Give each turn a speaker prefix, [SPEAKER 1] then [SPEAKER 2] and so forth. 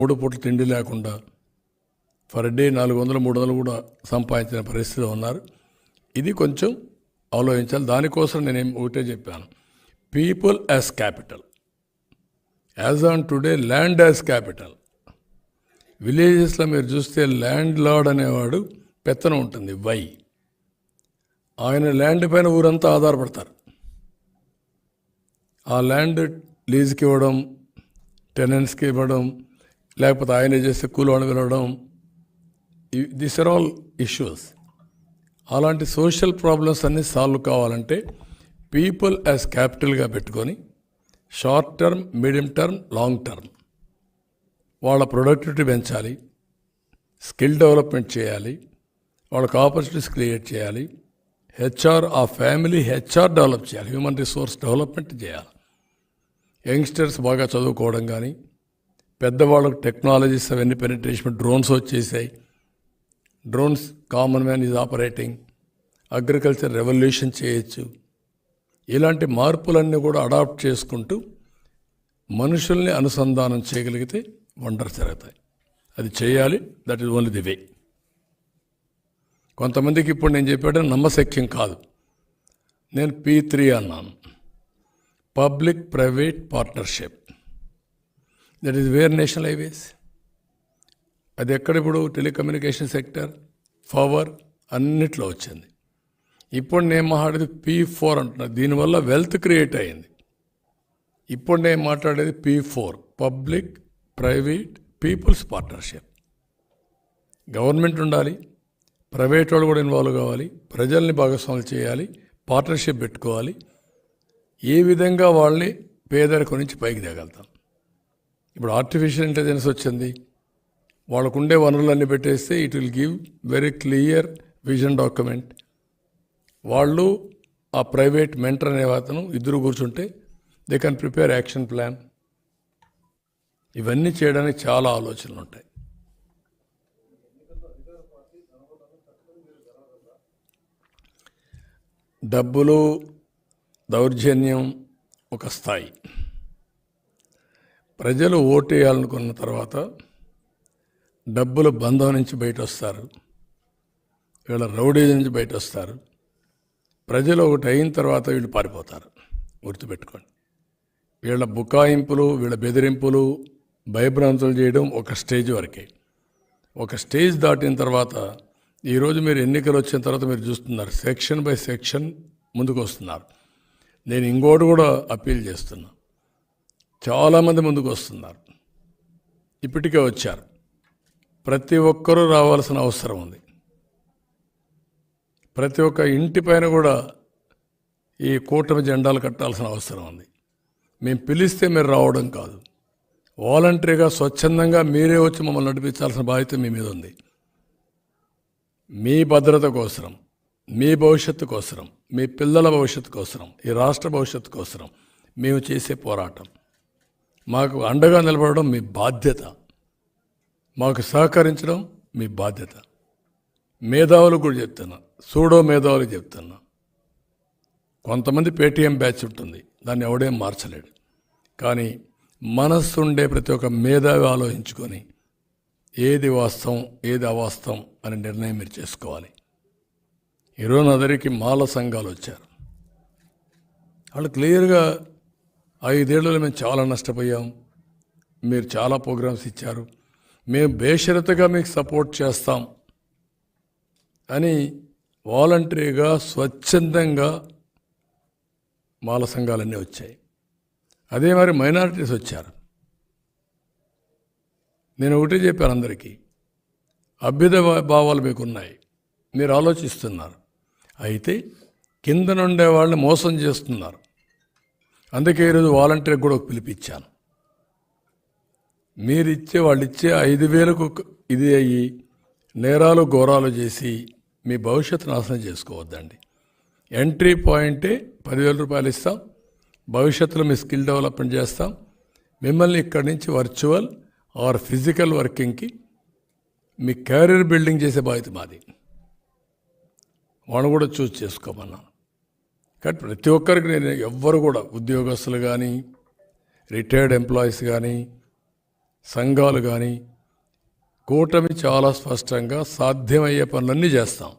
[SPEAKER 1] 3 పూట్ల తిండి లేకుండా ఫర్ డే 400-300 కూడా సంపాదించిన పరిస్థితిలో ఉన్నారు. ఇది కొంచెం ఆలోచించాలి. దానికోసం నేనేం ఒకటే చెప్పాను, people as capital, as on today land as capital. విలేజెస్లో మీరు చూస్తే ల్యాండ్ లార్డ్ అనేవాడు పెత్తనం ఉంటుంది, ఆయన ల్యాండ్ పైన ఊరంతా ఆధారపడతారు. ఆ ల్యాండ్ లీజుకి ఇవ్వడం, టెనెంట్స్కి ఇవ్వడం, లేకపోతే ఆయన చేస్తే కూలోని వెళ్ళడం, దిస్ ఆర్ ఆల్ ఇష్యూస్. అలాంటి సోషల్ ప్రాబ్లమ్స్ అన్నీ సాల్వ్ కావాలంటే పీపుల్ యాజ్ క్యాపిటల్గా పెట్టుకొని short term, medium term, long term వాళ్ళ ప్రొడక్టివిటీ పెంచాలి, స్కిల్ డెవలప్మెంట్ చేయాలి, వాళ్ళకి ఆపర్చునిటీస్ క్రియేట్ చేయాలి, ఆ ఫ్యామిలీ హెచ్ఆర్ డెవలప్ చేయాలి, హ్యూమన్ రిసోర్స్ డెవలప్మెంట్ చేయాలి. యంగ్స్టర్స్ బాగా చదువుకోవడం కానీ, పెద్దవాళ్ళకు టెక్నాలజీస్ అవన్నీ పెనిట్రేషన్, డ్రోన్స్ వచ్చేసాయి, drones common man is operating, agriculture revolution చేయొచ్చు. ఇలాంటి మార్పులన్నీ కూడా అడాప్ట్ చేసుకుంటూ మనుషుల్ని అనుసంధానం చేయగలిగితే వండర్స్ జరుగుతాయి. అది చేయాలి. That is only the way. కొంతమందికి ఇప్పుడు నేను చెప్పాడని నమ్మశక్యం కాదు. నేను P3 అన్నాను, public private partnership. That is where national highways. అది ఎక్కడ ఇప్పుడు టెలికమ్యూనికేషన్ సెక్టర్, పవర్ అన్నిట్లో వచ్చింది. ఇప్పుడు నేను మాట్లాడేది P4 అంటున్నాను. దీనివల్ల వెల్త్ క్రియేట్ అయ్యింది. ఇప్పుడు నేను మాట్లాడేది P4, public private peoples partnership. Government ఉండాలి, ప్రైవేట్ వాళ్ళు కూడా ఇన్వాల్వ్ కావాలి, ప్రజల్ని భాగస్వాములు చేయాలి, పార్ట్నర్షిప్ పెట్టుకోవాలి. ఏ విధంగా వాళ్ళని పేదరికం నుంచి పైకి తేగలుగుతాం. ఇప్పుడు ఆర్టిఫిషియల్ ఇంటెలిజెన్స్ వచ్చింది, వాళ్ళకుండే వనరులన్నీ పెట్టేస్తే it will give very clear vision document. వాళ్ళు ఆ ప్రైవేట్ మెంటర్ అనే అతను ఇద్దరు కూర్చుంటే they can prepare action plan. ఇవన్నీ చేయడానికి చాలా ఆలోచనలు ఉంటాయి. డబ్బులు, దౌర్జన్యం ఒక స్థాయి. ప్రజలు ఓటేయాలనుకున్న తర్వాత డబ్బుల బంధం నుంచి బయట వస్తారు, వీళ్ళ రౌడీజం నుంచి బయట వస్తారు. ప్రజలు ఒకటి అయిన తర్వాత వీళ్ళు పారిపోతారు. గుర్తుపెట్టుకోండి, వీళ్ళ బుకాయింపులు, వీళ్ళ బెదిరింపులు, భయభ్రాంతులు చేయడం ఒక స్టేజ్ వరకే. ఒక స్టేజ్ దాటిన తర్వాత, ఈరోజు మీరు ఎన్నికలు వచ్చిన తర్వాత మీరు చూస్తున్నారు, సెక్షన్ బై సెక్షన్ ముందుకు వస్తున్నారు. నేను ఇంకోటి కూడా అప్పీల్ చేస్తున్నా, చాలామంది ముందుకు వస్తున్నారు, ఇప్పటికే వచ్చారు. ప్రతి ఒక్కరూ రావాల్సిన అవసరం ఉంది. ప్రతి ఒక్క ఇంటి పైన కూడా ఈ కూటమి జెండాలు కట్టాల్సిన అవసరం ఉంది. మేము పిలిస్తే మీరు రావడం కాదు, వాలంటరీగా స్వచ్ఛందంగా మీరే వచ్చి మమ్మల్ని నడిపించాల్సిన బాధ్యత మీ మీద ఉంది. మీ భద్రత కోసరం, మీ భవిష్యత్తు కోసరం, మీ పిల్లల భవిష్యత్తు కోసరం, ఈ రాష్ట్ర భవిష్యత్తు కోసరం మేము చేసే పోరాటం. మాకు అండగా నిలబడడం మీ బాధ్యత, మాకు సహకరించడం మీ బాధ్యత. మేధావులు కూడా చెప్తున్నా, సూడో మేధావులకు చెప్తున్నా, కొంతమంది పేటీఎం బ్యాచ్ ఉంటుంది, దాన్ని ఎవడేం మార్చలేడు. కానీ మనస్సు ఉండే ప్రతి ఒక్క మేధావి ఆలోచించుకొని ఏది వాస్తవం, ఏది అవాస్తవం అనే నిర్ణయం మీరు చేసుకోవాలి. ఈరోజు అందరికీ మాల సంఘాలు వచ్చారు. వాళ్ళు క్లియర్గా 5 ఏళ్లలో మేము చాలా నష్టపోయాం, మీరు చాలా ప్రోగ్రామ్స్ ఇచ్చారు, మేము బేషరతుగా మీకు సపోర్ట్ చేస్తాం అని వాలంటరీగా స్వచ్ఛందంగా మాల సంఘాలన్నీ వచ్చాయి. అదే మరి మైనారిటీస్ వచ్చారు. నేను ఒకటే చెప్పాను అందరికీ, అభ్యుదయ భావాలు మీకున్నాయి, మీరు ఆలోచిస్తున్నారు, అయితే కింద నుండే వాళ్ళని మోసం చేస్తున్నారు. అందుకే ఈరోజు వాలంటీర్కి కూడా ఒక పిలిపించాను. మీరిచ్చే వాళ్ళు ఇచ్చే 5,000కు ఇది అయ్యి నేరాలు ఘోరాలు చేసి మీ భవిష్యత్తు నాశనం చేసుకోవద్దండి. ఎంట్రీ పాయింటే 10,000 రూపాయలు ఇస్తాం, భవిష్యత్తులో మీ స్కిల్ డెవలప్మెంట్ చేస్తాం, మిమ్మల్ని ఇక్కడి నుంచి వర్చువల్ ఆర్ ఫిజికల్ వర్కింగ్కి మీ కెరీర్ బిల్డింగ్ చేసే బాధ్యత మాది. వాళ్ళు కూడా చూస్ చేసుకోమన్నాను. కానీ ప్రతి ఒక్కరికి నేను ఎవ్వరు కూడా, ఉద్యోగస్తులు కానీ, రిటైర్డ్ ఎంప్లాయీస్ కానీ, సంఘాలు కానీ కూటమి చాలా స్పష్టంగా సాధ్యమయ్యే పనులన్నీ చేస్తాం.